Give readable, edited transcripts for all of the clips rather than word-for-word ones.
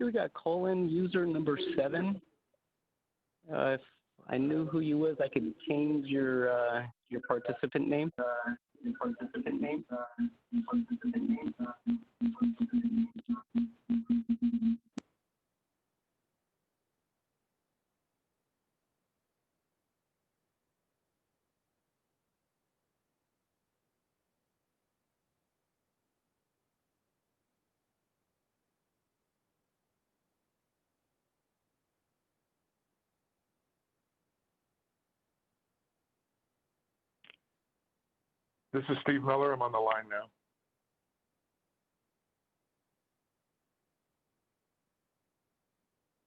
We got colon user number 7. If I knew who you was, I could change your participant name. This is Steve Miller. I'm on the line now.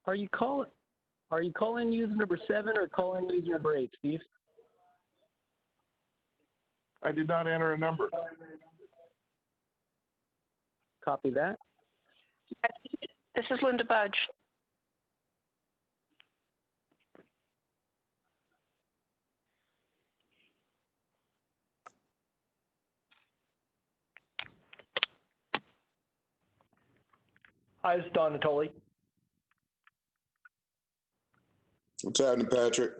Are you calling user number 7 or calling user number 8, Steve? I did not enter a number. Copy that. This is Linda Budge. Hi, this is Don Natoli. What's happening, Patrick?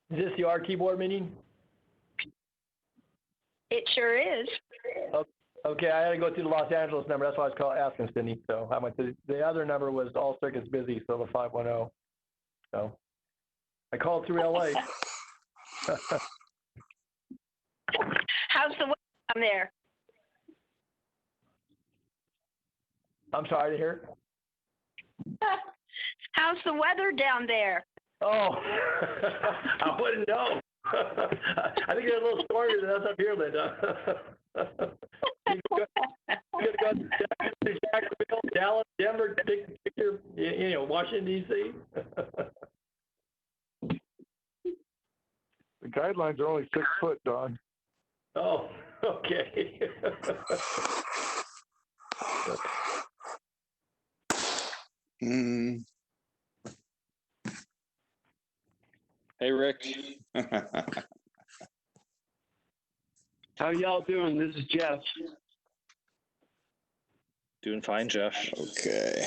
Is this the R keyboard meeting? It sure is. Okay, I had to go through the Los Angeles number. That's why I was asking Cindy. So I went to the other number was all circuits busy, so the 510. So I called through LA. How's the weather down there? I'm sorry to hear. How's the weather down there? Oh, I wouldn't know. I think it's a little stormy than us up here, Linda. You gotta go to Sacramento, Dallas, Denver, take a picture, Washington, D.C. The guidelines are only 6 foot, Don. Oh, okay. Hey, Rick. How y'all doing? This is Jeff. Doing fine, Jeff. Okay.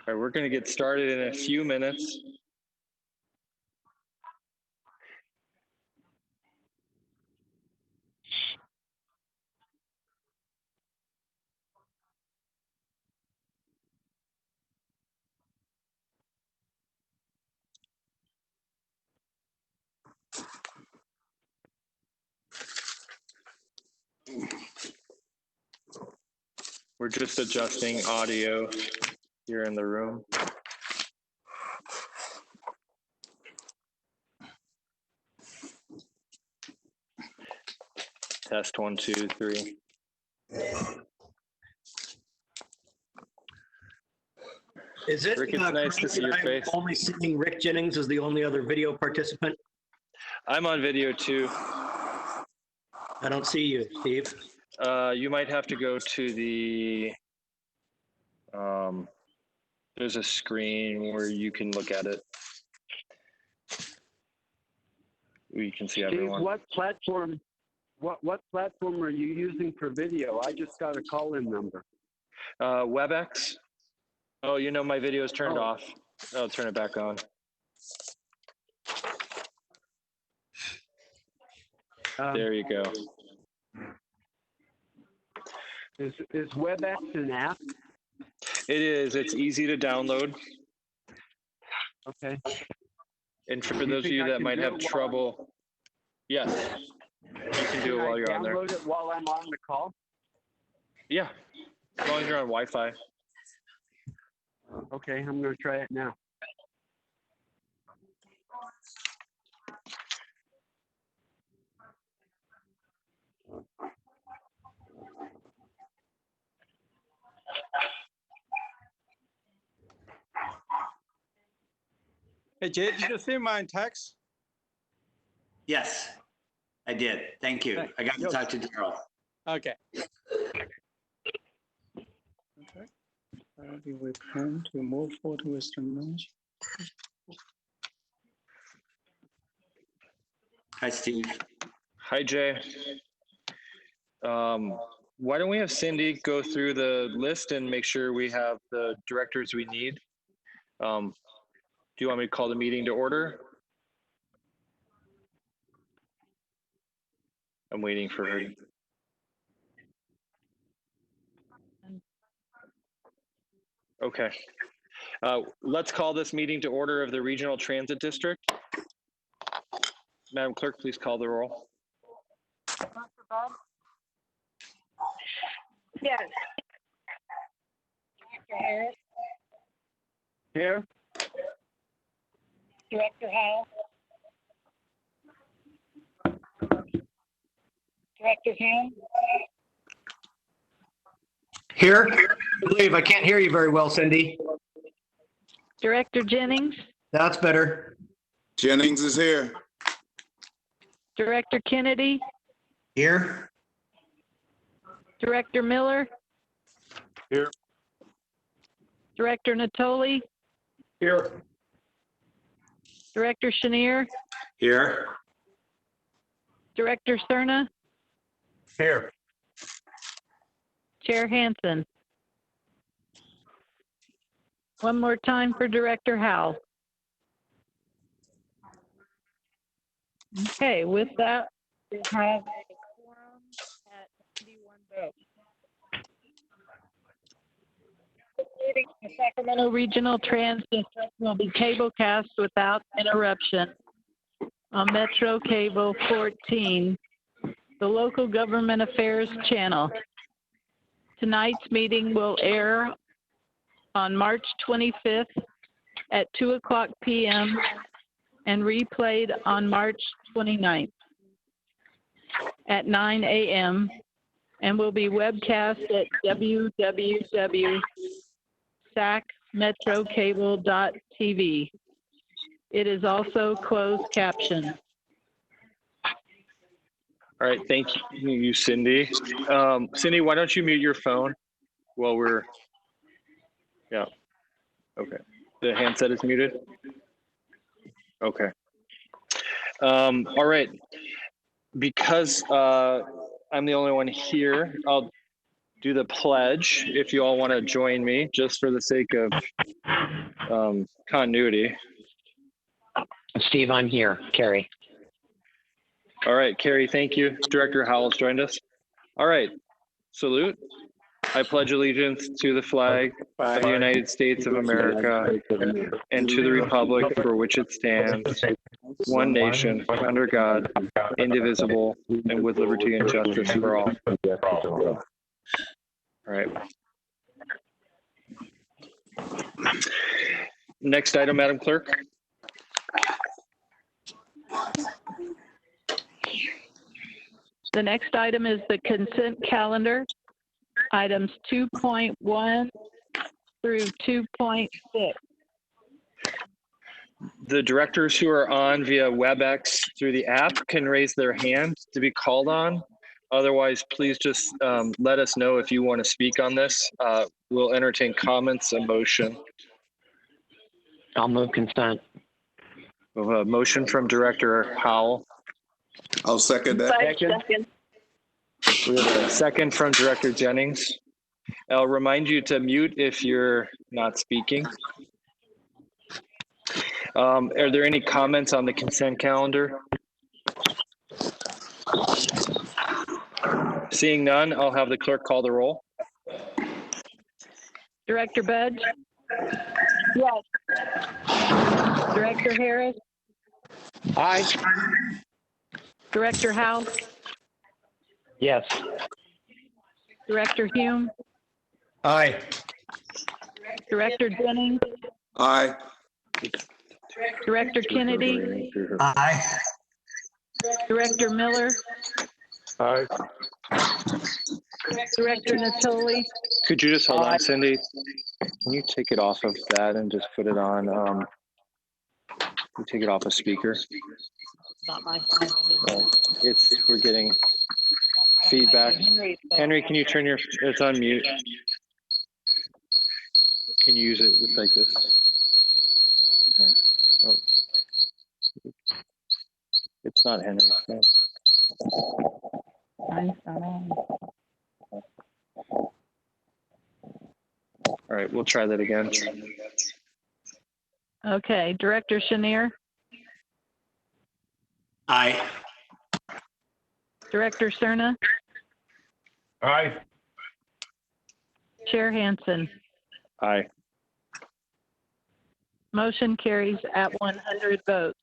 All right, we're going to get started in a few minutes. We're just adjusting audio here in the room. Test 1, 2, 3. Is it Rick, it's nice to see your face. Only seeing Rick Jennings as the only other video participant? I'm on video too. I don't see you, Steve. You might have to go to the, there's a screen where you can look at it. We can see everyone. Steve, what platform are you using for video? I just got a call-in number. WebEx. Oh, my video is turned off. I'll turn it back on. There you go. Is WebEx an app? It is. It's easy to download. Okay. And for those of you that might have trouble, yes, you can do it while you're on there. Download it while I'm on the call? Yeah, as long as you're on Wi-Fi. Okay, I'm going to try it now. Hey, Jay, did you see my text? Yes. I did. Thank you. I got to talk to Daryl. Okay. We plan to move forward to Western Range. Hi, Steve. Hi, Jay. Why don't we have Cindy go through the list and make sure we have the directors we need? Do you want me to call the meeting to order? I'm waiting for her. Okay. Let's call this meeting to order of the Regional Transit District. Madam Clerk, please call the roll. Yes. Director Harris, Here. Director Howell. Director Hume, Here? I believe I can't hear you very well, Cindy. Director Jennings, That's better. Jennings is here. Director Kennedy, Here? Director Miller. Here. Director Natoli, Here. Director Chenier, Here. Director Cerna, Here. Chair Hansen. One more time for Director Howell. Okay, with that, we have a quorum at 91 votes. This meeting of the Sacramento Regional Transit District will be cablecast without interruption on Metro Cable 14, the local government affairs channel. Tonight's meeting will air on March 25th at 2:00 p.m. and replayed on March 29th at 9 a.m. and will be webcast at www.sacmetrocable.tv. It is also closed captioned. All right, thank you, Cindy. Cindy, why don't you mute your phone while we're, yeah, okay. The handset is muted? Okay. All right, because I'm the only one here, I'll do the pledge if you all want to join me, just for the sake of continuity. Steve, I'm here. Carrie. All right, Carrie, thank you. Director Howell's joined us. All right, salute. I pledge allegiance to the flag of the United States of America and to the republic for which it stands, one nation, under God, indivisible, and with liberty and justice for all. All right. Next item, Madam Clerk. The next item is the consent calendar, items 2.1 through 2.6. The directors who are on via WebEx through the app can raise their hand to be called on. Otherwise, please just let us know if you want to speak on this. We'll entertain comments and motion. I'll move consent. We have a motion from Director Howell. I'll second that. Second. We have a second from Director Jennings. I'll remind you to mute if you're not speaking. Are there any comments on the consent calendar? Seeing none, I'll have the clerk call the roll. Director Budge? Yes. Director Harris? Aye. Director Howell? Yes. Director Hume? Aye. Director Jennings? Aye. Director Kennedy? Aye. Director Miller? Aye. Director Natoli? Could you just hold on, Cindy? Can you take it off of that and just put it on, you take it off of speaker? Not my. we're getting feedback. Henry, can you turn it's on mute. Can you use it with like this? Oh, it's not Henry's phone. All right, we'll try that again. Okay, Director Chenier, Aye. Director Cerna, Aye. Chair Hansen. Aye. Motion carries at 100 votes.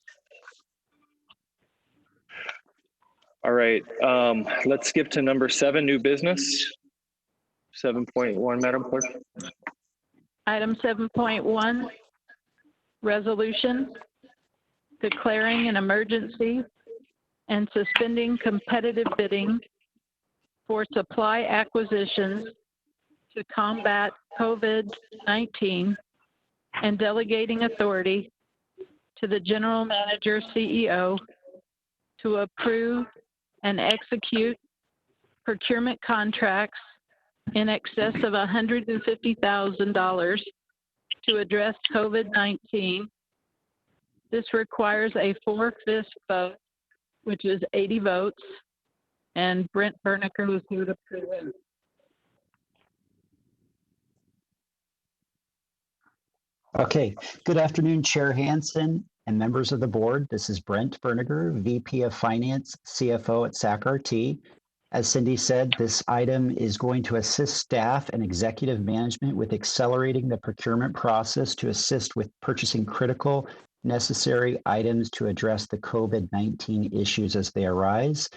All right, let's skip to number 7, new business. 7.1, Madam Clerk. Item 7.1, resolution declaring an emergency and suspending competitive bidding for supply acquisitions to combat COVID-19 and delegating authority to the General Manager CEO to approve and execute procurement contracts in excess of $150,000 to address COVID-19. This requires a 4/5 vote, which is 80 votes, and Brent Bernicker is here to present. Okay, good afternoon, Chair Hansen and members of the board. This is Brent Berniger, VP of Finance, CFO at SACRT. As Cindy said, this item is going to assist staff and executive management with accelerating the procurement process to assist with purchasing critical, necessary items to address the COVID-19 issues as they arise.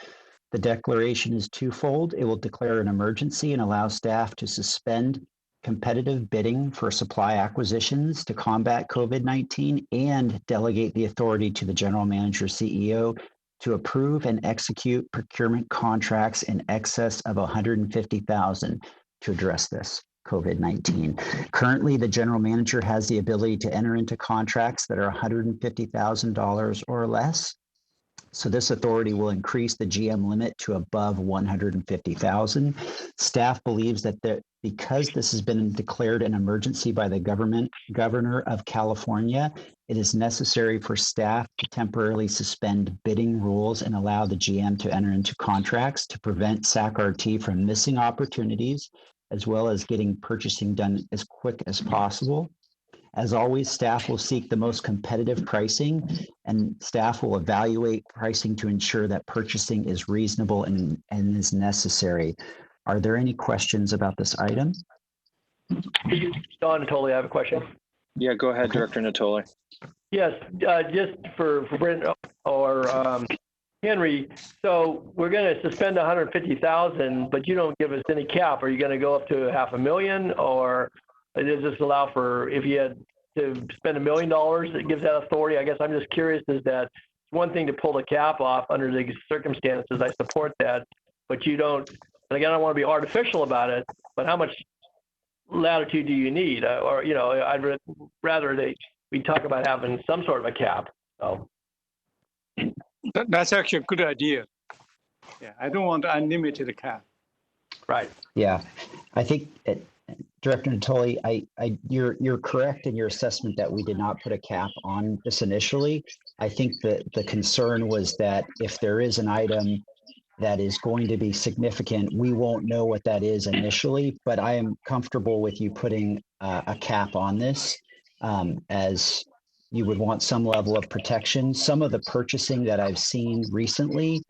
The declaration is twofold. It will declare an emergency and allow staff to suspend competitive bidding for supply acquisitions to combat COVID-19 and delegate the authority to the General Manager CEO to approve and execute procurement contracts in excess of $150,000 to address this COVID-19. Currently, the General Manager has the ability to enter into contracts that are $150,000 or less. So this authority will increase the GM limit to above $150,000. Staff believes that because this has been declared an emergency by the governor of California, it is necessary for staff to temporarily suspend bidding rules and allow the GM to enter into contracts to prevent SACRT from missing opportunities, as well as getting purchasing done as quick as possible. As always, staff will seek the most competitive pricing, and staff will evaluate pricing to ensure that purchasing is reasonable and is necessary. Are there any questions about this item? Don Natoli, I have a question. Yeah, go ahead, Director Natoli. Yes, just for Brent or Henry. So we're going to suspend 150,000, but you don't give us any cap. Are you going to go up to $500,000, or does this allow for, if you had to spend $1 million, it gives that authority? I guess I'm just curious, is that one thing to pull the cap off under the circumstances? I support that, but you don't. And again, I don't want to be artificial about it, but how much latitude do you need? Or I'd rather we talk about having some sort of a cap. So that's actually a good idea. Yeah, I don't want unlimited cap. Right. Yeah, I think Director Natoli, you're correct in your assessment that we did not put a cap on this initially. I think that the concern was that if there is an item that is going to be significant, we won't know what that is initially, but I am comfortable with you putting a cap on this, as you would want some level of protection. Some of the purchasing that I've seen recently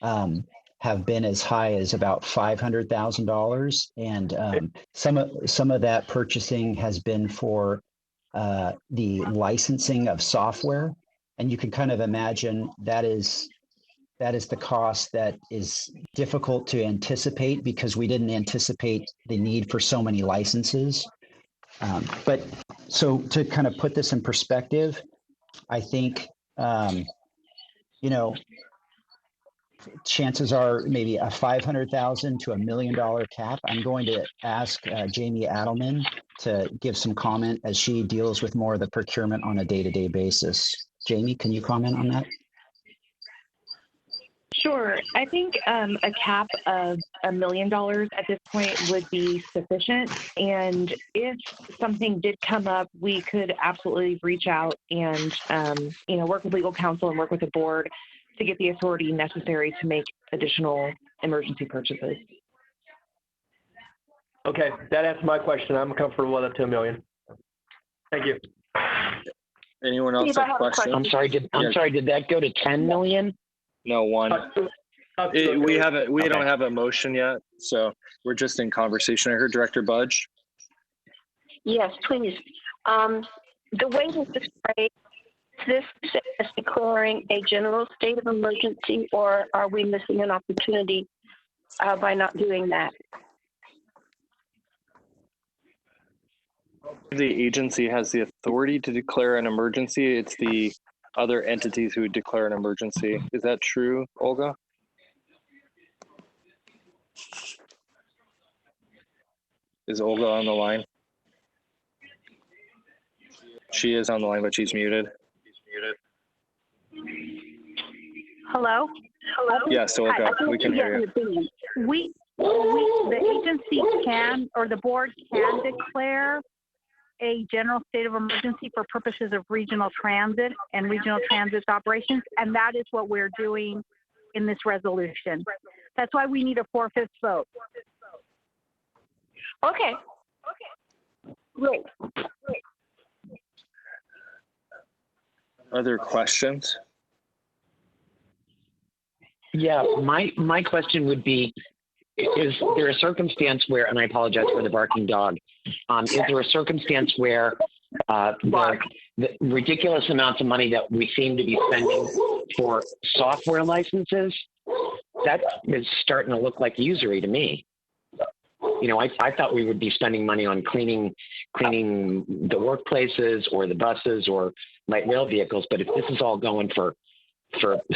have been as high as about $500,000, and some of that purchasing has been for the licensing of software, and you can kind of imagine that is the cost that is difficult to anticipate because we didn't anticipate the need for so many licenses. But so to kind of put this in perspective, I think chances are maybe a $500,000 to $1 million cap. I'm going to ask Jamie Adelman to give some comment as she deals with more of the procurement on a day-to-day basis. Jamie, can you comment on that? Sure. I think a cap of $1 million at this point would be sufficient. And if something did come up, we could absolutely reach out and, work with legal counsel and work with the board to get the authority necessary to make additional emergency purchases. Okay, that answers my question. I'm comfortable with up to $1 million. Thank you. Anyone else have questions? I'm sorry, did that go to 10 million? No, one. We don't have a motion yet, so we're just in conversation. I heard Director Budge. Yes, please. The way this is phrased, this is declaring a general state of emergency, or are we missing an opportunity by not doing that? The agency has the authority to declare an emergency. It's the other entities who would declare an emergency. Is that true, Olga? Is Olga on the line? She is on the line, but she's muted. Hello? Hello? Yes, Olga, we can hear you. The agency can, or the board can declare a general state of emergency for purposes of regional transit and regional transit operations, and that is what we're doing in this resolution. That's why we need a 4/5 vote. Okay. Great. Other questions? Yeah, my question would be, is there a circumstance where, and I apologize for the barking dog, is there a circumstance where the ridiculous amounts of money that we seem to be spending for software licenses, that is starting to look like usury to me. I thought we would be spending money on cleaning the workplaces or the buses or light rail vehicles, but if this is all going for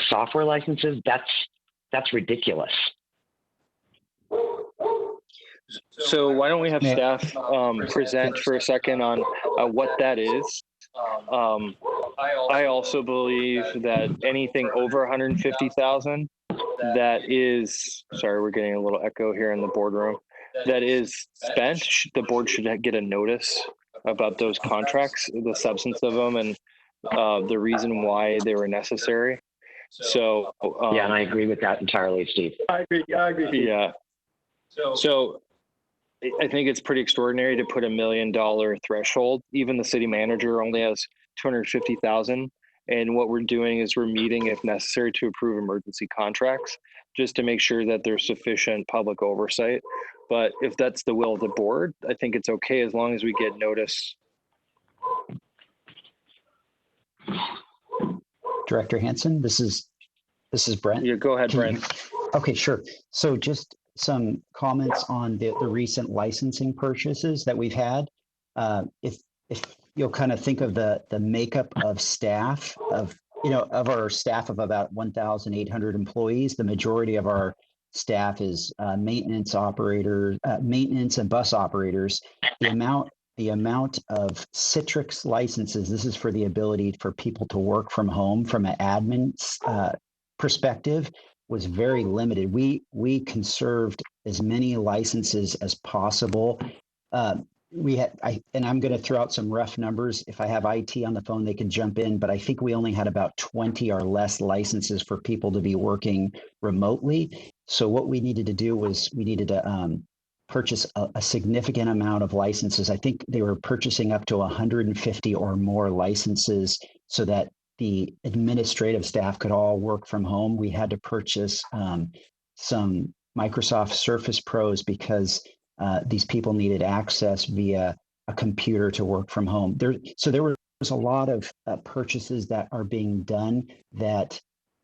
software licenses, that's ridiculous. So why don't we have staff present for a second on what that is? I also believe that anything over 150,000 that is, sorry, we're getting a little echo here in the boardroom, that is spent, the board should get a notice about those contracts, the substance of them, and the reason why they were necessary. So yeah, and I agree with that entirely, Steve. I agree, Steve. Yeah. So I think it's pretty extraordinary to put $1 million threshold. Even the city manager only has 250,000. And what we're doing is we're meeting, if necessary, to approve emergency contracts, just to make sure that there's sufficient public oversight. But if that's the will of the board, I think it's okay as long as we get notice. Director Hansen, this is Brent. Yeah, go ahead, Brent. Okay, sure. So just some comments on the recent licensing purchases that we've had. If you'll kind of think of the makeup of staff of our staff of about 1,800 employees, the majority of our staff is maintenance operators, maintenance and bus operators. The amount of Citrix licenses, this is for the ability for people to work from home from an admin perspective, was very limited. We conserved as many licenses as possible. And I'm going to throw out some rough numbers. If I have IT on the phone, they can jump in, but I think we only had about 20 or less licenses for people to be working remotely. So what we needed to do was we needed to purchase a significant amount of licenses. I think they were purchasing up to 150 or more licenses so that the administrative staff could all work from home. We had to purchase some Microsoft Surface Pros because these people needed access via a computer to work from home. So there was a lot of purchases that are being done that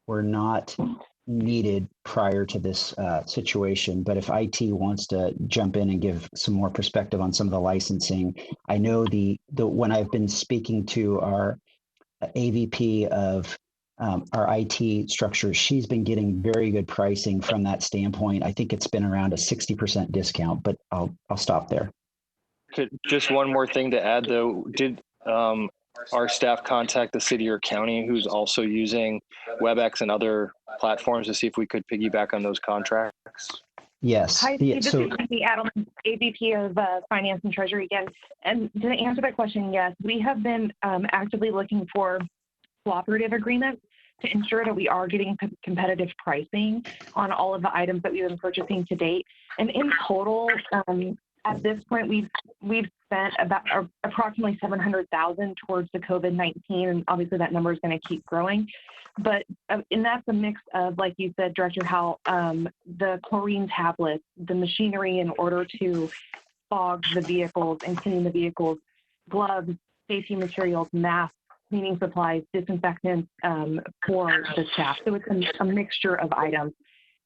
were not needed prior to this situation. But if IT wants to jump in and give some more perspective on some of the licensing, I know when I've been speaking to our AVP of our IT structure, she's been getting very good pricing from that standpoint. I think it's been around a 60% discount, but I'll stop there. Just one more thing to add, though. our staff contact the city or county who's also using WebEx and other platforms to see if we could piggyback on those contracts? Yes. Hi, Steve. This So is Cindy Adelman, AVP of Finance and Treasury again. And to answer that question, yes, we have been actively looking for cooperative agreements to ensure that we are getting competitive pricing on all of the items that we've been purchasing to date. And in total, at this point, we've spent about approximately $700,000 towards the COVID-19, and obviously that number is going to keep growing. But and that's a mix of, like you said, Director Howell, the chlorine tablets, the machinery in order to fog the vehicles and clean the vehicles, gloves, safety materials, masks, cleaning supplies, disinfectants for the staff. So it's a mixture of items.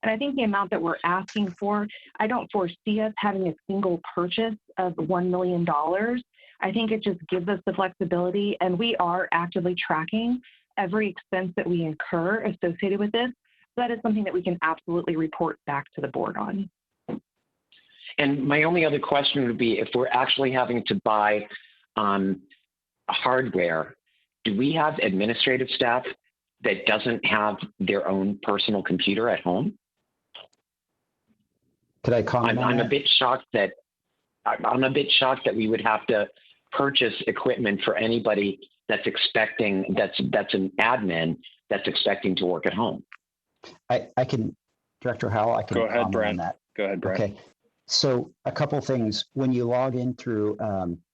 And I think the amount that we're asking for, I don't foresee us having a single purchase of $1 million. I think it just gives us the flexibility, and we are actively tracking every expense that we incur associated with this. So that is something that we can absolutely report back to the board on. And my only other question would be, if we're actually having to buy hardware, do we have administrative staff that doesn't have their own personal computer at home? could I comment on I'm a that? bit shocked that we would have to purchase equipment for anybody that's expecting, that's an admin that's expecting to work at home. I can, Director Howell, I can Go ahead, comment Brent. on that. Go ahead, Brent. Okay. So a couple things. When you log in through,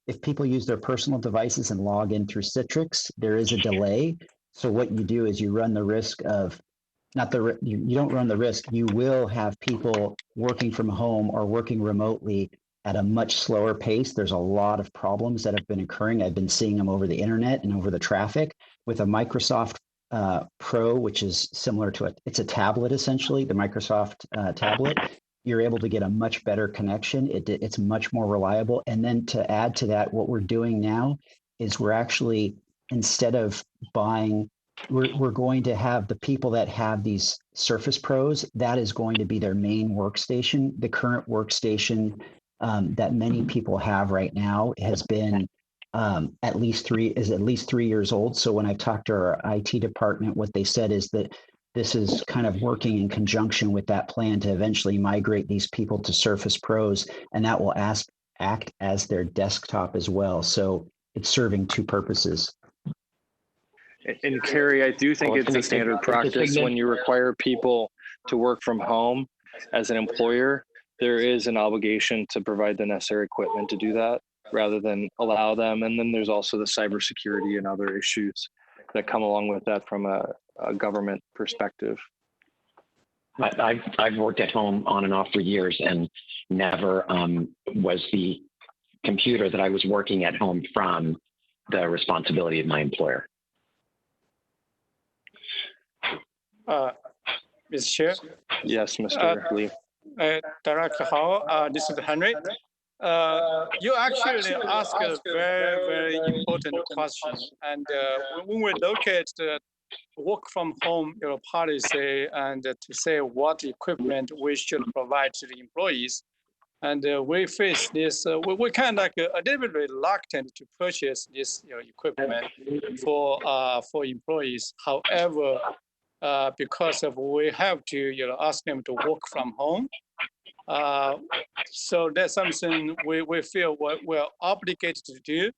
if people use their personal devices and log in through Citrix, there is a delay. So what you do is you run the risk of, you don't run the risk, you will have people working from home or working remotely at a much slower pace. There's a lot of problems that have been occurring. I've been seeing them over the internet and over the traffic with a Microsoft Pro, which is similar to it's a tablet essentially, the Microsoft tablet. You're able to get a much better connection. It's much more reliable. And then to add to that, what we're doing now is we're actually, instead of buying, we're going to have the people that have these Surface Pros, that is going to be their main workstation. The current workstation that many people have right now has been at least 3 years old. So when I talked to our IT department, what they said is that this is kind of working in conjunction with that plan to eventually migrate these people to Surface Pros, and that will act as their desktop as well. So it's serving two purposes. And Carrie, I do think it's a standard practice when you require people to work from home as an employer, there is an obligation to provide the necessary equipment to do that rather than allow them. And then there's also the cybersecurity and other issues that come along with that from a government perspective. I've worked at home on and off for years, and never was the computer that I was working at home from the responsibility of my employer. Mr. Chair? Yes, Mr. Lee. Director Howell, this is Henry. You actually asked a very, very important question. And when we look at the work from home policy and to say what equipment we should provide to the employees, and we face this, we're kind of like a little bit reluctant to purchase this equipment for employees. However, because of we have to ask them to work from home. So that's something we feel we're obligated to do.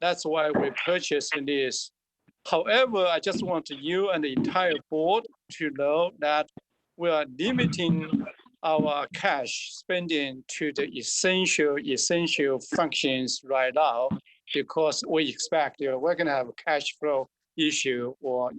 That's why we purchased this. However, I just want you and the entire board to know that we are limiting our cash spending to the essential functions right now, because we expect we're going to have a cash flow issue or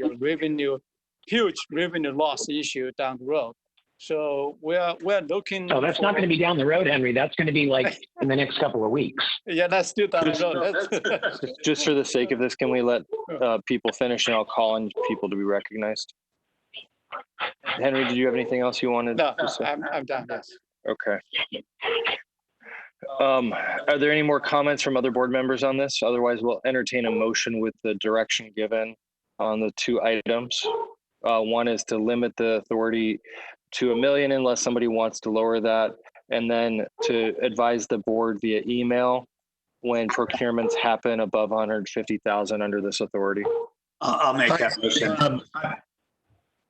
huge revenue loss issue down the road. So we're looking. Oh, that's not going to be down the road, Henry. That's going to be like in the next couple of weeks. Yeah, that's still down the road. Just for the sake of this, can we let people finish, and I'll call on people to be recognized? Henry, did you have anything else you wanted to say? I'm done, yes. Okay. Are there any more comments from other board members on this? Otherwise, we'll entertain a motion with the direction given on the two items. One is to limit the authority to $1 million unless somebody wants to lower that, and then to advise the board via email when procurements happen above 150,000 under this authority. I'll make that motion.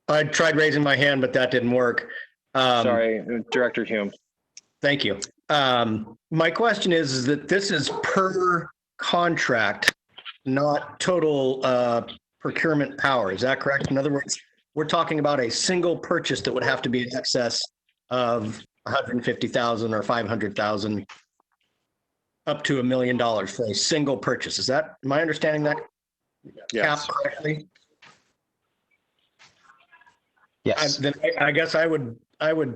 I tried raising my hand, but that didn't work. Sorry, Director Hume. Thank you. My question is that this is per contract, not total procurement power. Is that correct? In other words, we're talking about a single purchase that would have to be in excess of 150,000 or 500,000 up to $1 million for a single purchase. Is that, am I understanding that Yes. cap correctly? Yes. Then I guess I would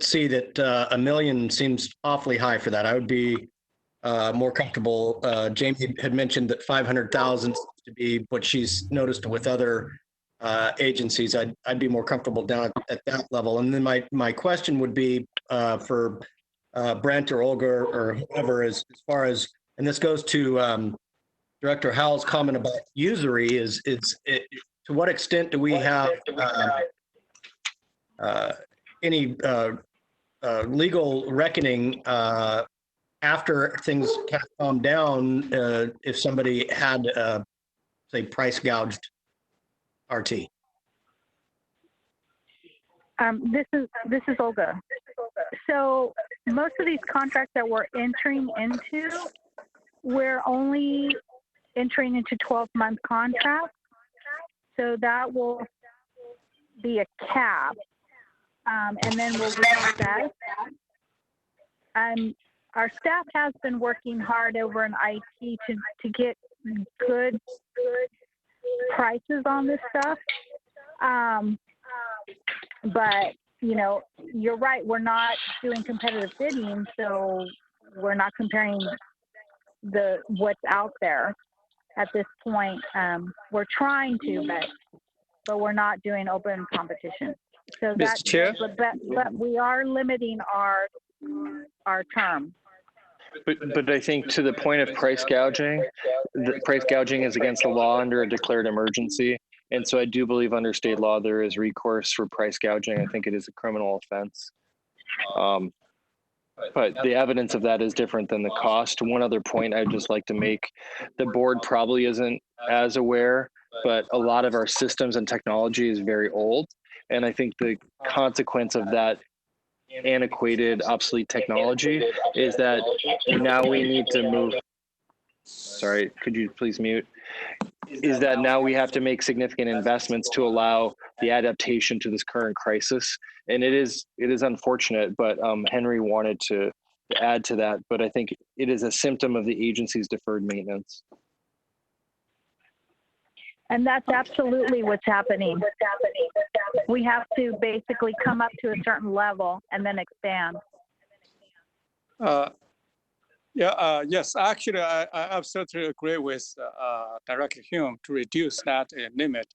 see that $1 million seems awfully high for that. I would be more comfortable. Jamie had mentioned that 500,000 seems to be what she's noticed with other agencies. I'd be more comfortable down at that level. And then my question would be for Brent or Olga or whoever, as far as, and this goes to Director Howell's comment about usury, is to what extent do we have any legal reckoning after things kind of calm down if somebody had, say, price gouged RT? This is Olga. So most of these contracts that we're entering into, we're only entering into 12-month contracts. So that will be a cap. And then we'll reassess. Our staff has been working hard over in IT to get good prices on this stuff. But, you know, you're right, we're not doing competitive bidding, so we're not comparing what's out there at this point. We're trying to, but we're not doing open competition. So Mr. Chair? But we are limiting our term. But I think to the point of price gouging, the price gouging is against the law under a declared emergency. And so I do believe under state law, there is recourse for price gouging. I think it is a criminal offense. But the evidence of that is different than the cost. One other point I'd just like to make, the board probably isn't as aware, but a lot of our systems and technology is very old. And I think the consequence of that antiquated, obsolete technology is that now we need to move. Sorry, could you please mute? Is that now we have to make significant investments to allow the adaptation to this current crisis. And it is unfortunate, but Henry wanted to add to that, but I think it is a symptom of the agency's deferred maintenance. And that's absolutely what's happening. We have to basically come up to a certain level and then expand. Yes, actually, I absolutely agree with Director Hume to reduce that limit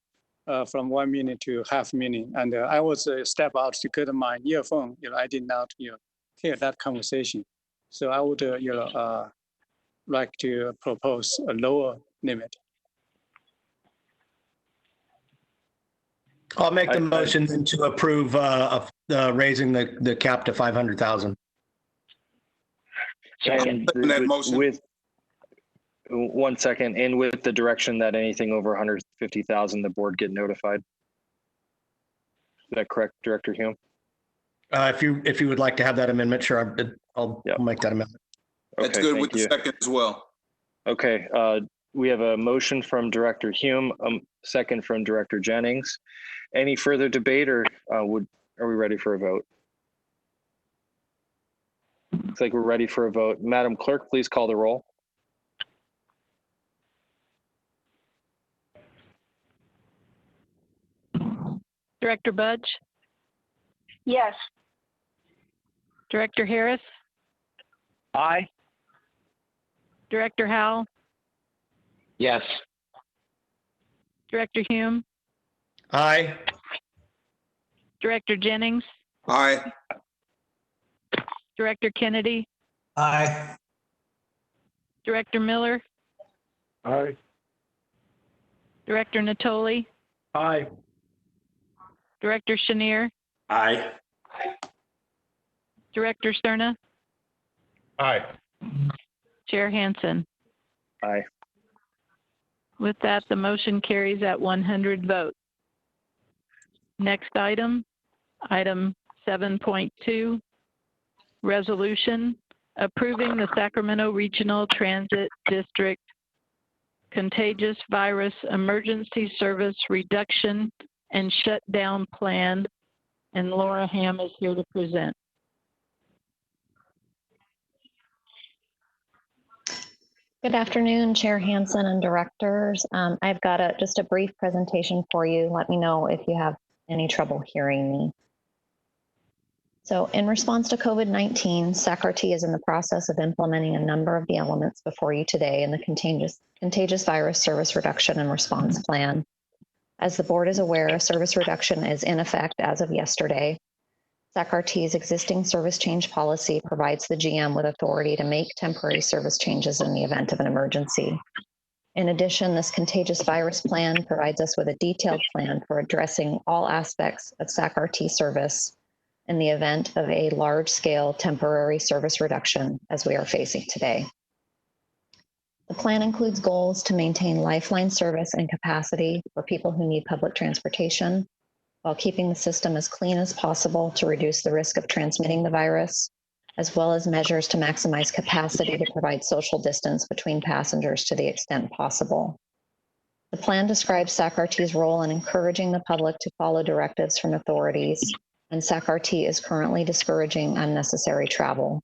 from 1 minute to half minute. And I was step out to get my earphone. I did not hear that conversation. So I would like to propose a lower limit. I'll make the motion to approve raising the cap to 500,000. And that motion. with 1 second, and with the direction that anything over 150,000, the board get notified. Is that correct, Director Hume? If you would like to have that amendment, sure, I'll make that amendment. That's Okay, good thank with the you. second as well. Okay, we have a motion from Director Hume, second from Director Jennings. Any further debate, or are we ready for a vote? Looks like we're ready for a vote. Madam Clerk, please call the roll. Director Budge, Yes. Director Harris, Aye. Director Howell, Yes. Director Hume, Aye. Director Jennings, Aye. Director Kennedy, Aye. Director Miller, Aye. Director Natoli, Aye. Director Chenier, Aye. Director Cerna, Aye. Chair Hansen. Aye. With that, the motion carries at 100 votes. Next item, item 7.2, resolution approving the Sacramento Regional Transit District Contagious Virus Emergency Service Reduction and Shutdown Plan, and Laura Ham is here to present. Good afternoon, Chair Hansen and directors. I've got just a brief presentation for you. Let me know if you have any trouble hearing me. So in response to COVID-19, SACRT is in the process of implementing a number of the elements before you today in the Contagious Virus Service Reduction and Response Plan. As the board is aware, a service reduction is in effect as of yesterday. SACRT's existing service change policy provides the GM with authority to make temporary service changes in the event of an emergency. In addition, this contagious virus plan provides us with a detailed plan for addressing all aspects of SACRT service in the event of a large-scale temporary service reduction as we are facing today. The plan includes goals to maintain lifeline service and capacity for people who need public transportation, while keeping the system as clean as possible to reduce the risk of transmitting the virus, as well as measures to maximize capacity to provide social distance between passengers to the extent possible. The plan describes SACRT's role in encouraging the public to follow directives from authorities, and SACRT is currently discouraging unnecessary travel.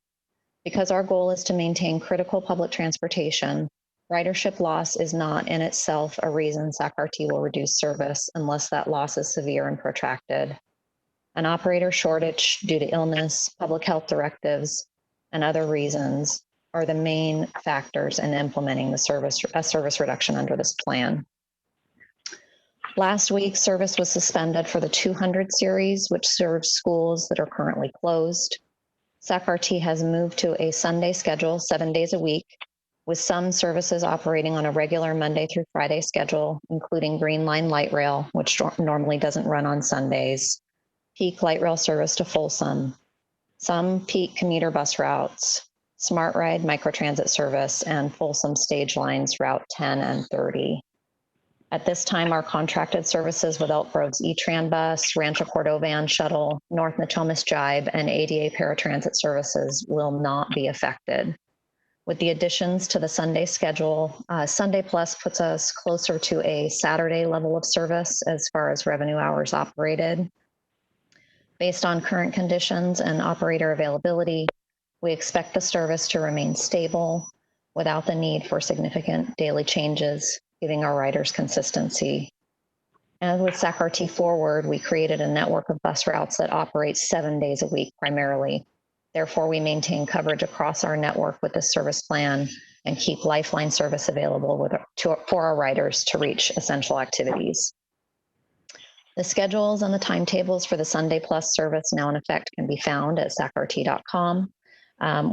Because our goal is to maintain critical public transportation, ridership loss is not in itself a reason SACRT will reduce service unless that loss is severe and protracted. An operator shortage due to illness, public health directives, and other reasons are the main factors in implementing a service reduction under this plan. Last week, service was suspended for the 200 series, which serves schools that are currently closed. SACRT has moved to a Sunday schedule 7 days a week, with some services operating on a regular Monday through Friday schedule, including Green Line Light Rail, which normally doesn't run on Sundays, peak light rail service to Folsom, some peak commuter bus routes, Smart Ride microtransit service, and Folsom stage lines Route 10 and 30. At this time, our contracted services with Elk Grove's E-Tran bus, Rancho Cordovan shuttle, North Nokomis Jibe, and ADA paratransit services will not be affected. With the additions to the Sunday schedule, Sunday Plus puts us closer to a Saturday level of service as far as revenue hours operated. Based on current conditions and operator availability, we expect the service to remain stable without the need for significant daily changes, giving our riders consistency. And with SACRT Forward, we created a network of bus routes that operates 7 days a week primarily. Therefore, we maintain coverage across our network with this service plan and keep lifeline service available for our riders to reach essential activities. The schedules and the timetables for the Sunday Plus service now in effect can be found at sacrt.com.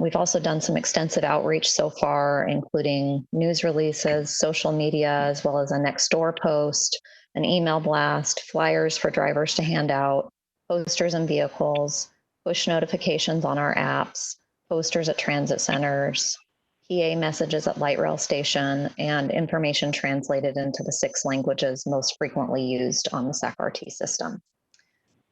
We've also done some extensive outreach so far, including news releases, social media, as well as a next door post, an email blast, flyers for drivers to hand out, posters in vehicles, push notifications on our apps, posters at transit centers, PA messages at light rail station, and information translated into the 6 languages most frequently used on the SACRT system.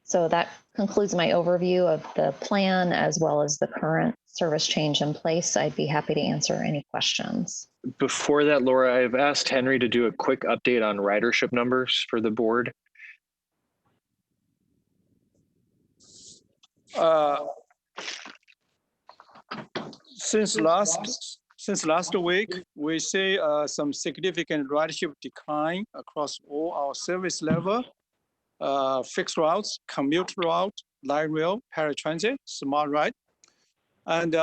So that concludes my overview of the plan as well as the current service change in place. I'd be happy to answer any questions. Before that, Laura, I've asked Henry to do a quick update on ridership numbers for the board. Since last week, we see some significant ridership decline across all our service level, fixed routes, commute route, light rail, paratransit, smart ride. And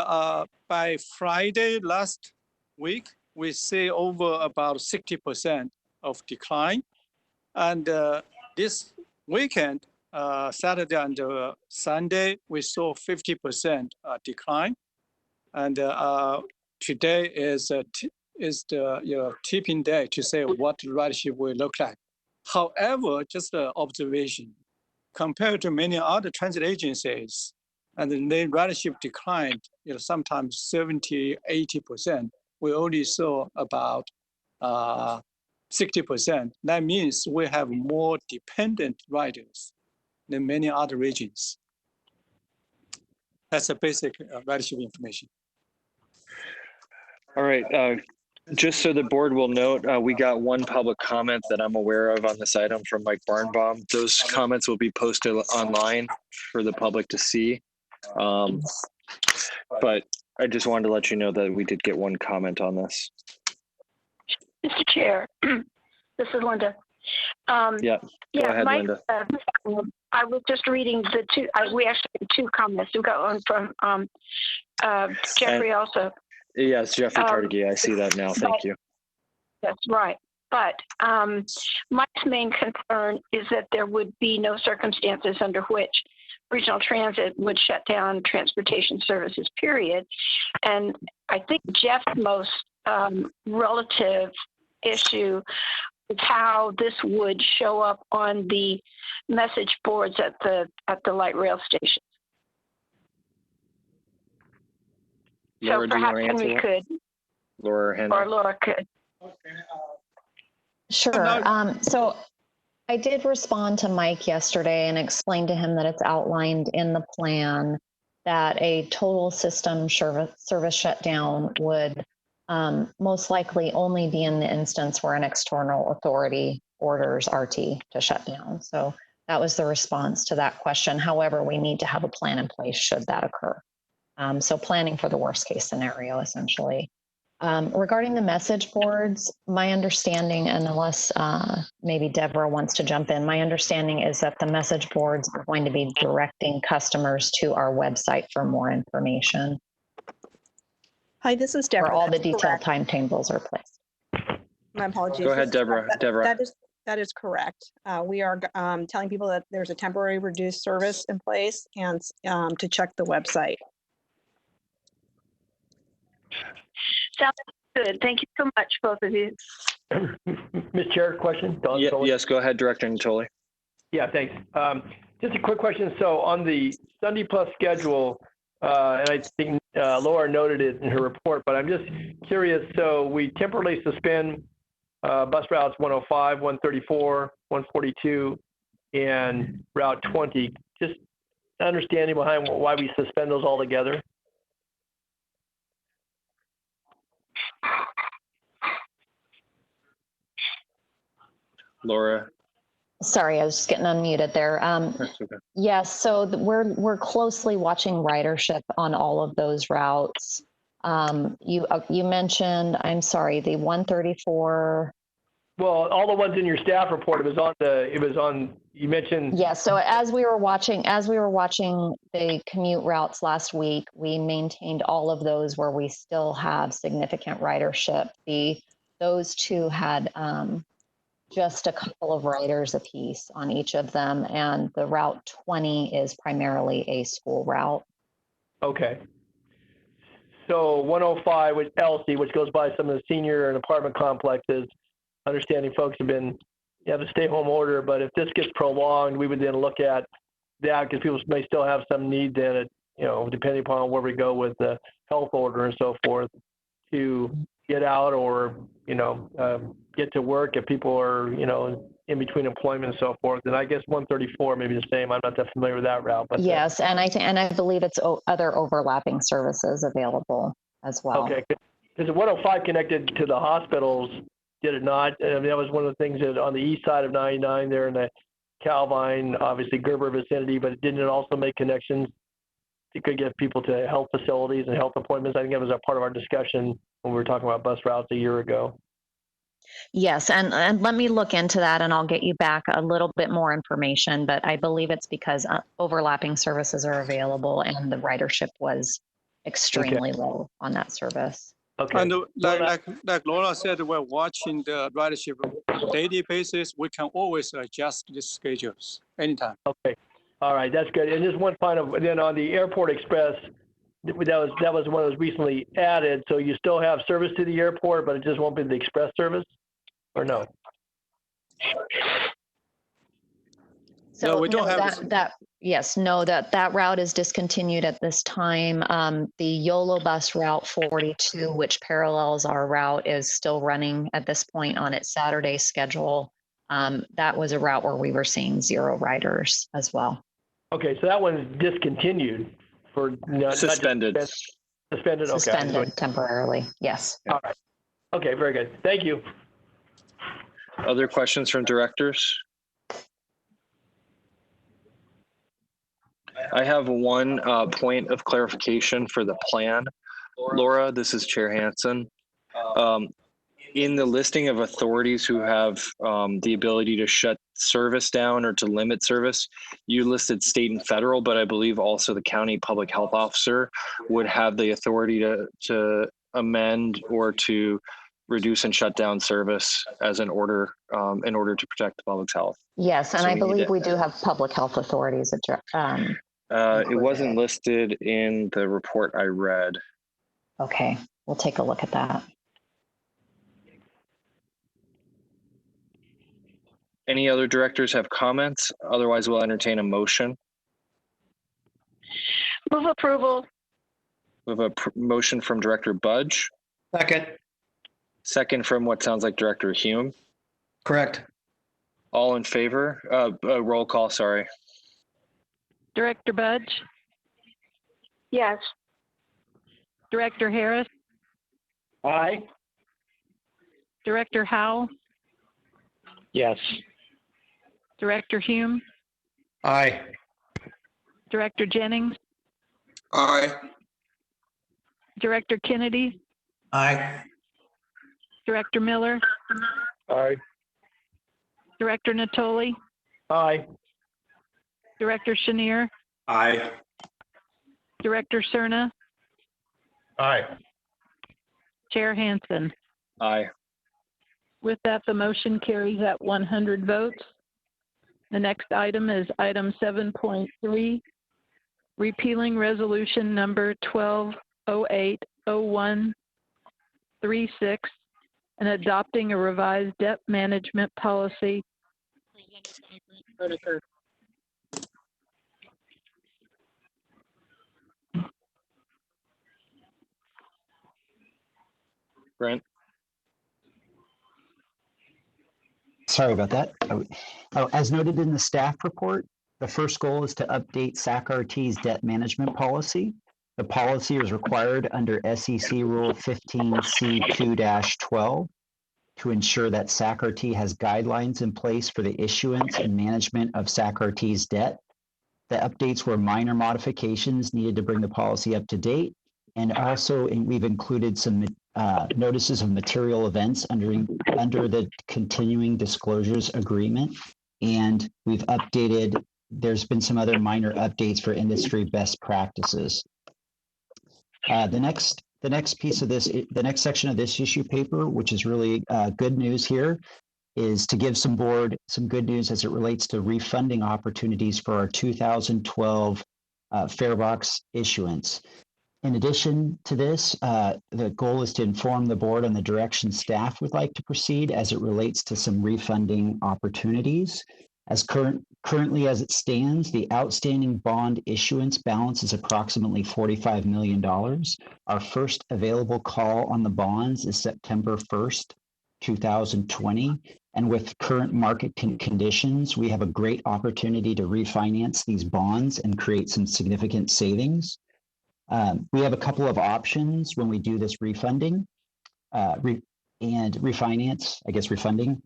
by Friday last week, we see over about 60% of decline. And this weekend, Saturday and Sunday, we saw 50% decline. And today is the tipping day to say what ridership will look like. However, just an observation, compared to many other transit agencies, and the ridership declined, sometimes 70, 80%. we only saw about 60%. That means we have more dependent riders than many other regions. That's a basic ridership information. All right. Just so the board will note, we got one public comment that I'm aware of on this item from Mike Barnbaum. Those comments will be posted online for the public to see. But I just wanted to let you know that we did get one comment on this. Mr. Chair, this is Linda. Yeah, go ahead, Mike, Linda. I was just reading the two, we actually have two comments. We got one from Jeffrey also. Yes, Jeffrey Tardigue, I see that now, thank you. That's right. But Mike's main concern is that there would be no circumstances under which regional transit would shut down transportation services, period. And I think Jeff's most relative issue is how this would show up on the message boards at the light rail stations. Laura, so perhaps Henry could. Laura or Henry? Or Laura could. Sure. So I did respond to Mike yesterday and explained to him that it's outlined in the plan that a total system service shutdown would most likely only be in the instance where an external authority orders RT to shut down. So that was the response to that question. However, we need to have a plan in place should that occur. So planning for the worst case scenario, essentially. Regarding the message boards, my understanding, and unless maybe Deborah wants to jump in, my understanding is that the message boards are going to be directing customers to our website for more information. Hi, this is Deborah. Where all the detailed timetables are placed. My apologies. Go ahead, Deborah. That is correct. We are telling people that there's a temporary reduced service in place and to check the website. Sounds good. Thank you so much, both of you. Mr. Chair, question? Yes, go ahead, Director Natoli. Yeah, thanks. Just a quick question. So on the Sunday Plus schedule, and I think Laura noted it in her report, but I'm just curious. So we temporarily suspend bus routes 105, 134, 142, and Route 20. Just understanding behind why we suspend those altogether. Laura. Sorry, I was just getting unmuted there. That's okay. Yes, so we're closely watching ridership on all of those routes. You mentioned, I'm sorry, the 134. Well, all the ones in your staff report, it was on. You mentioned. Yeah. So as we were watching the commute routes last week, we maintained all of those where we still have significant ridership. Those two had just a couple of riders apiece on each of them, and the Route 20 is primarily a school route. Okay. So 105 with Elsie, which goes by some of the senior and apartment complexes. Understanding folks have a stay-home order, but if this gets prolonged, we would then look at that because people may still have some need then, depending upon where we go with the health order and so forth, to get out or get to work if people are in between employment and so forth. And I guess 134 may be the same. I'm not that familiar with that route. But yes, and I believe it's other overlapping services available as well. Okay, because the 105 connected to the hospitals, did it not? I mean, that was one of the things that on the east side of 99 there in the Calvine, obviously Gerber vicinity, but it didn't also make connections. It could get people to health facilities and health appointments. I think that was a part of our discussion when we were talking about bus routes a year ago. Yes, and let me look into that and I'll get you back a little bit more information, but I believe it's because overlapping services are available and the ridership was extremely low on that service. Okay. And like Laura said, we're watching the ridership on a daily basis. We can always adjust the schedules anytime. Okay. All right, that's good. And just one final, then on the Airport Express, that was one that was recently added. So you still have service to the airport, but it just won't be the express service, or no? So no, we don't have that Yes, no, that route is discontinued at this time. The YOLO bus route 42, which parallels our route, is still running at this point on its Saturday schedule. That was a route where we were seeing 0 riders as well. Okay, so that one's discontinued for Suspended. Suspended. Okay. Suspended temporarily. Yes. All right. Okay. Very good. Thank you. Other questions from directors? I have one point of clarification for the plan. Laura, this is Chair Hansen. In the listing of authorities who have the ability to shut service down or to limit service, you listed state and federal, but I believe also the county public health officer would have the authority to amend or to reduce and shut down service as an order in order to protect the public's health. Yes, and So I we believe need we do have public health authorities. it wasn't listed in the report I read. Okay, we'll take a look at that. Any other directors have comments? Otherwise, we'll entertain a motion. Move approval. We have a motion from Director Budge. Second. Second from what sounds like Director Hume. Correct. All in favor? Roll call, sorry. Director Budge, Yes. Director Harris, Aye. Director Howell, Yes. Director Hume, Aye. Director Jennings, Aye. Director Kennedy, Aye. Director Miller, Aye. Director Natoli, Aye. Director Chenier, Aye. Director Cerna, Aye. Chair Hansen. Aye. With that, the motion carries at 100 votes. The next item is item 7.3, repealing resolution number 12080136 and adopting a revised debt management policy. Brent? Sorry about that. As noted in the staff report, the first goal is to update SACRT's debt management policy. The policy is required under SEC Rule 15C2-12 to ensure that SACRT has guidelines in place for the issuance and management of SACRT's debt. The updates were minor modifications needed to bring the policy up to date. And also we've included some notices of material events under the continuing disclosures agreement. And we've updated, there's been some other minor updates for industry best practices. The next piece of this, the next section of this issue paper, which is really good news here, is to give some board some good news as it relates to refunding opportunities for our 2012 Farebox issuance. In addition to this, the goal is to inform the board on the direction staff would like to proceed as it relates to some refunding opportunities. As currently as it stands, the outstanding bond issuance balance is approximately $45 million. Our first available call on the bonds is September 1st, 2020. And with current market conditions, we have a great opportunity to refinance these bonds and create some significant savings. We have a couple of options when we do this refunding and refunding.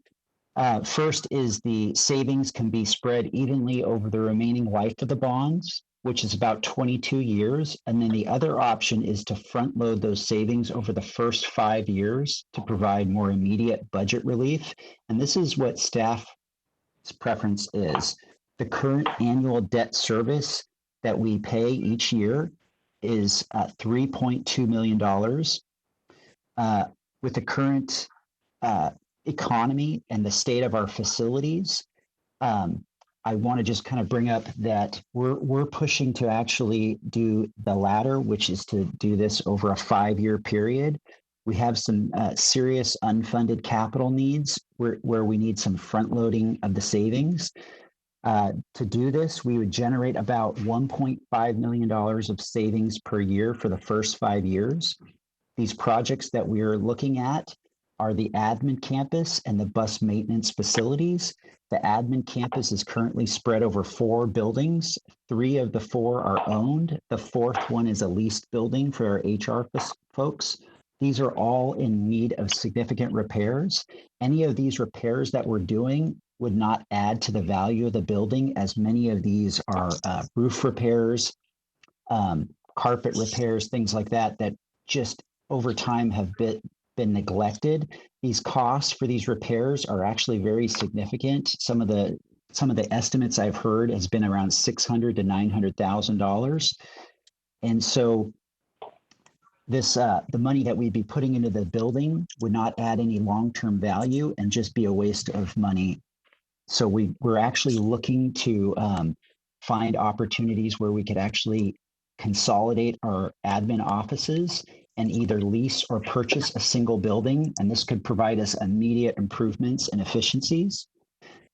First is the savings can be spread evenly over the remaining life of the bonds, which is about 22 years. And then the other option is to front load those savings over the first 5 years to provide more immediate budget relief. And this is what staff's preference is. The current annual debt service that we pay each year is $3.2 million. With the current economy and the state of our facilities, I want to just kind of bring up that we're pushing to actually do the latter, which is to do this over a 5-year period. We have some serious unfunded capital needs where we need some front loading of the savings. To do this, we would generate about $1.5 million of savings per year for the first 5 years. These projects that we're looking at are the admin campus and the bus maintenance facilities. The admin campus is currently spread over 4 buildings. 3 of the 4 are owned. The 4th one is a leased building for our HR folks. These are all in need of significant repairs. Any of these repairs that we're doing would not add to the value of the building, as many of these are roof repairs, carpet repairs, things like that, that just over time have been neglected. These costs for these repairs are actually very significant. Some of the estimates I've heard has been around $600,000 to $900,000. And so this the money that we'd be putting into the building would not add any long-term value and just be a waste of money. So we're actually looking to find opportunities where we could actually consolidate our admin offices and either lease or purchase a single building. And this could provide us immediate improvements and efficiencies.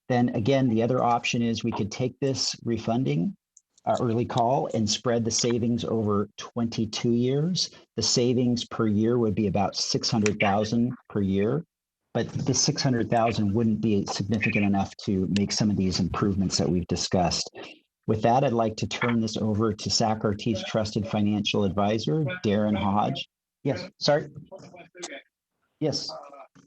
Then again, the other option is we could take this refunding early call and spread the savings over 22 years. The savings per year would be about $600,000 per year. But the $600,000 wouldn't be significant enough to make some of these improvements that we've discussed. With that, I'd like to turn this over to SACRT's trusted financial advisor, Darren Hodge. Yes, sorry. Yes.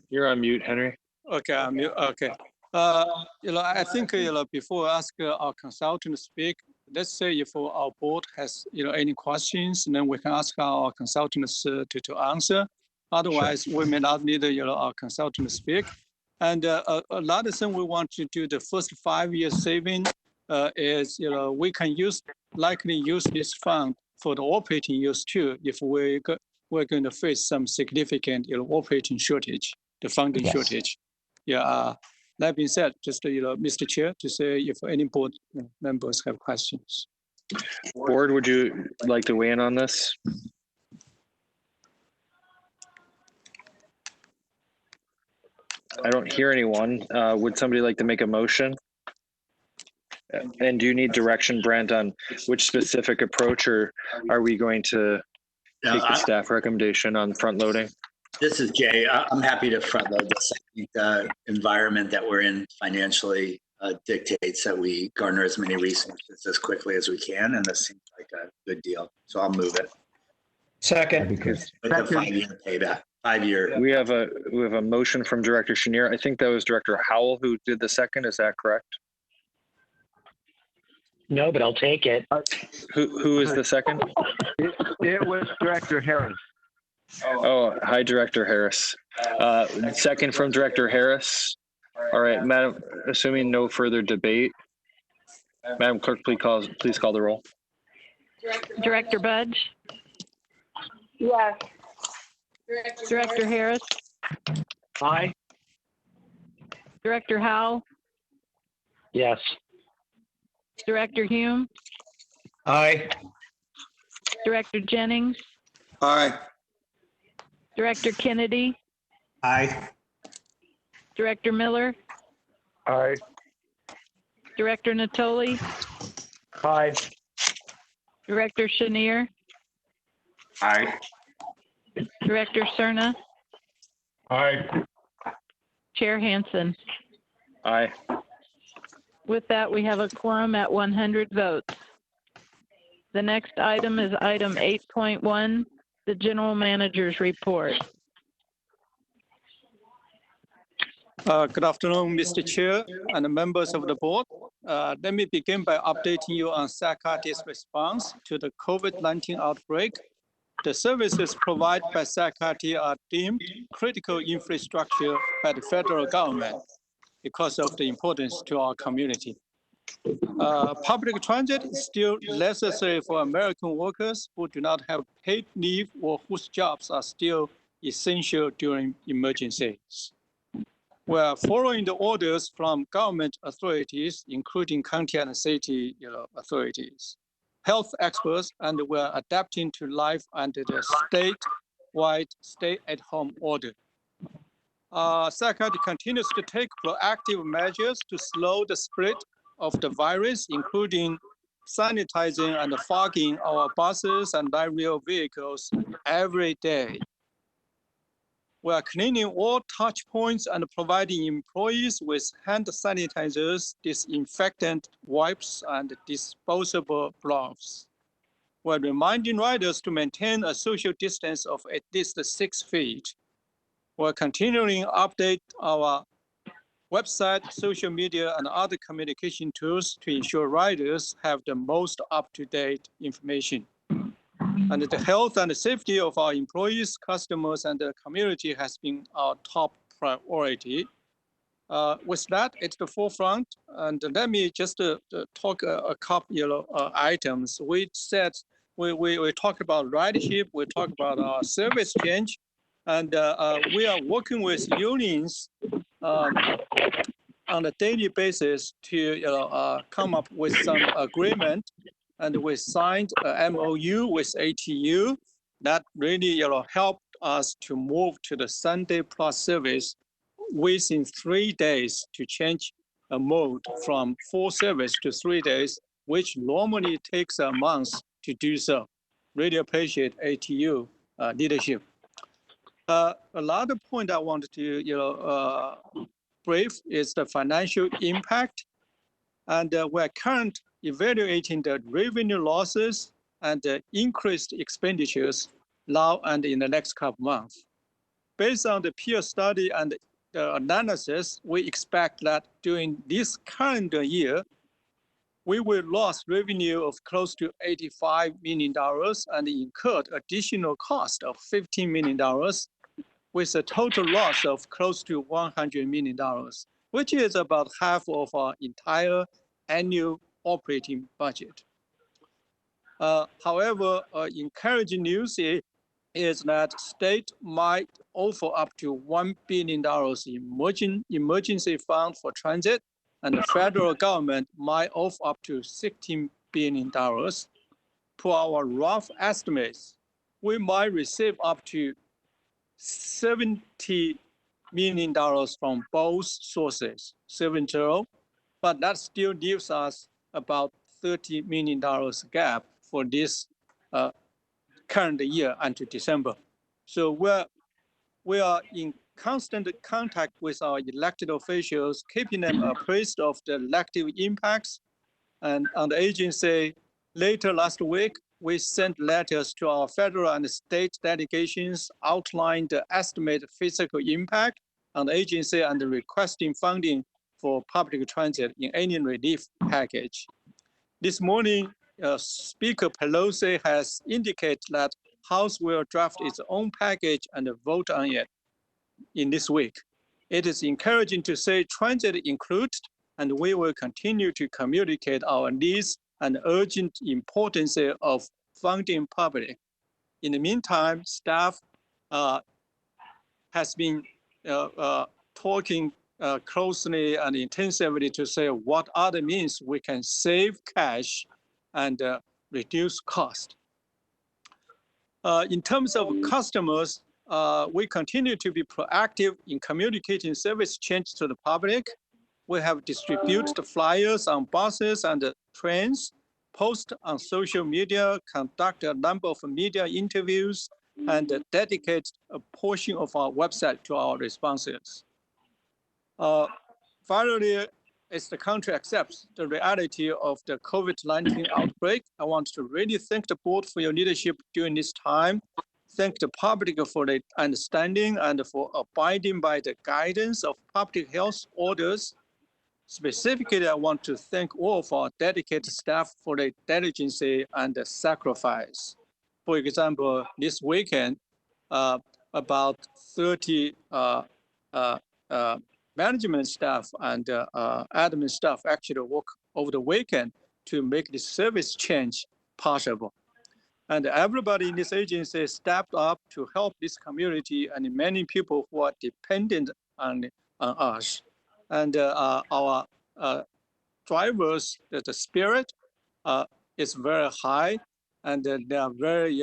You're on mute, Henry. Okay, I'm mute. Okay. I think before I ask our consultant to speak, let's say if our board has any questions, then we can ask our consultants to answer. Otherwise, we may not need our consultant to speak. And another thing we want to do the first 5 year saving is we can likely use this fund for the operating use too if we're going to face some significant operating shortage, the funding shortage. Yeah. That being said, just Mr. Chair, to say if any board members have questions. Board, would you like to weigh in on this? I don't hear anyone. Would somebody like to make a motion? And do you need direction, Brent, on which specific approach, or are we going to take the staff recommendation on front loading? This is Jay. I'm happy to front load this. I think the environment that we're in financially dictates that we garner as many resources as quickly as we can, and this seems like a good deal. So I'll move it. Second. With the 5-year payback. 5 year. We have a motion from Director Chenier. I think that was Director Howell who did the second. Is that correct? No, but I'll take it. Who is the second? It was Director Harris. Oh, hi, Director Harris. Second from Director Harris. All right, Madam, assuming no further debate, Madam Clerk, please call the roll. Director Budge? Yes. Director Harris? Aye. Director Howell? Yes. Director Hume? Aye. Director Jennings? Aye. Director Kennedy? Aye. Director Miller? Aye. Director Natoli? Aye. Director Chenier? Aye. Director Cerna? Aye. Chair Hansen? Aye. With that, we have a quorum at 100 votes. The next item is item 8.1, the General Manager's Report. Good afternoon, Mr. Chair and members of the board. Let me begin by updating you on SACRT's response to the COVID-19 outbreak. The services provided by SACRT are deemed critical infrastructure by the federal government because of the importance to our community. Public transit is still necessary for American workers who do not have paid leave or whose jobs are still essential during emergencies. We are following the orders from government authorities, including county and city authorities, health experts, and we are adapting to life under the statewide stay-at-home order. SACRT continues to take proactive measures to slow the spread of the virus, including sanitizing and fogging our buses and light rail vehicles every day. We are cleaning all touch points and providing employees with hand sanitizers, disinfectant wipes, and disposable gloves. We're reminding riders to maintain a social distance of at least 6 feet. We're continuing to update our website, social media, and other communication tools to ensure riders have the most up-to-date information. And the health and the safety of our employees, customers, and the community has been our top priority. With that, it's the forefront. And let me just talk a couple items. We talked about ridership, we talked about our service change, and we are working with unions on a daily basis to come up with some agreement. And we signed a MOU with ATU that really helped us to move to the Sunday Plus service within 3 days, to change a mode from 4 service to 3 days, which normally takes a month to do so. Really appreciate ATU leadership. Another point I wanted to brief is the financial impact. And we're currently evaluating the revenue losses and the increased expenditures now and in the next couple months. Based on the peer study and the analysis, we expect that during this calendar year, we will lose revenue of close to $85 million and incurred additional cost of $15 million, with a total loss of close to $100 million, which is about half of our entire annual operating budget. However, encouraging news is that state might offer up to $1 billion emergency fund for transit, and the federal government might offer up to $16 billion. Per our rough estimates, we might receive up to $70 million from both sources, 70, but that still leaves us about $30 million gap for this current year until December. So we are in constant contact with our elected officials, keeping them apprised of the elective impacts. And on the agency, later last week, we sent letters to our federal and state delegations outlining the estimated physical impact on the agency and requesting funding for public transit in any relief package. This morning, Speaker Pelosi has indicated that House will draft its own package and vote on it in this week. It is encouraging to say transit included, and we will continue to communicate our needs and urgent importance of funding public. In the meantime, staff has been talking closely and intensively to say what other means we can save cash and reduce cost. In terms of customers, we continue to be proactive in communicating service change to the public. We have distributed flyers on buses and trains, post on social media, conduct a number of media interviews, and dedicate a portion of our website to our responses. Finally, as the country accepts the reality of the COVID-19 outbreak, I want to really thank the board for your leadership during this time. Thank the public for the understanding and for abiding by the guidance of public health orders. Specifically, I want to thank all of our dedicated staff for their diligence and the sacrifice. For example, this weekend, about 30 management staff and admin staff actually work over the weekend to make this service change possible. And everybody in this agency stepped up to help this community and many people who are dependent on us. And our drivers, the spirit is very high, and they are very,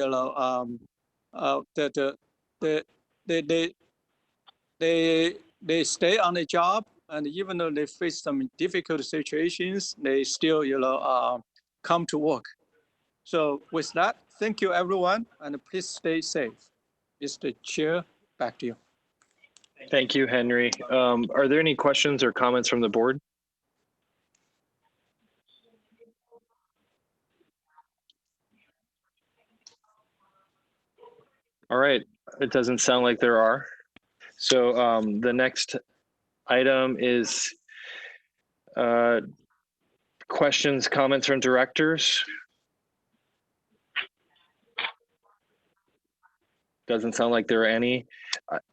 they stay on the job and even though they face some difficult situations, they still, come to work. So with that, thank you everyone, and please stay safe. Mr. Chair, back to you. Thank you, Henry. Are there any questions or comments from the board? All right, it doesn't sound like there are. So the next item is questions, comments from directors. Doesn't sound like there are any.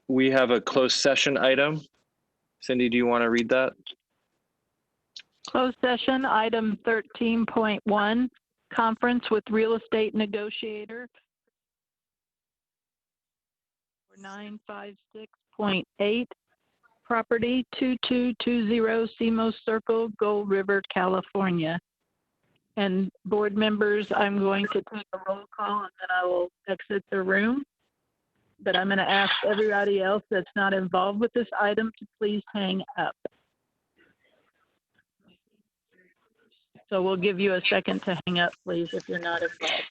We have a closed session item. Cindy, do you want to read that? Closed session, item 13.1, conference with real estate negotiator. 956.8, property 2220 Semos Circle, Gold River, California. And board members, I'm going to take a roll call and then I will exit the room. But I'm going to ask everybody else that's not involved with this item to please hang up. So we'll give you a second to hang up, please, if you're not involved.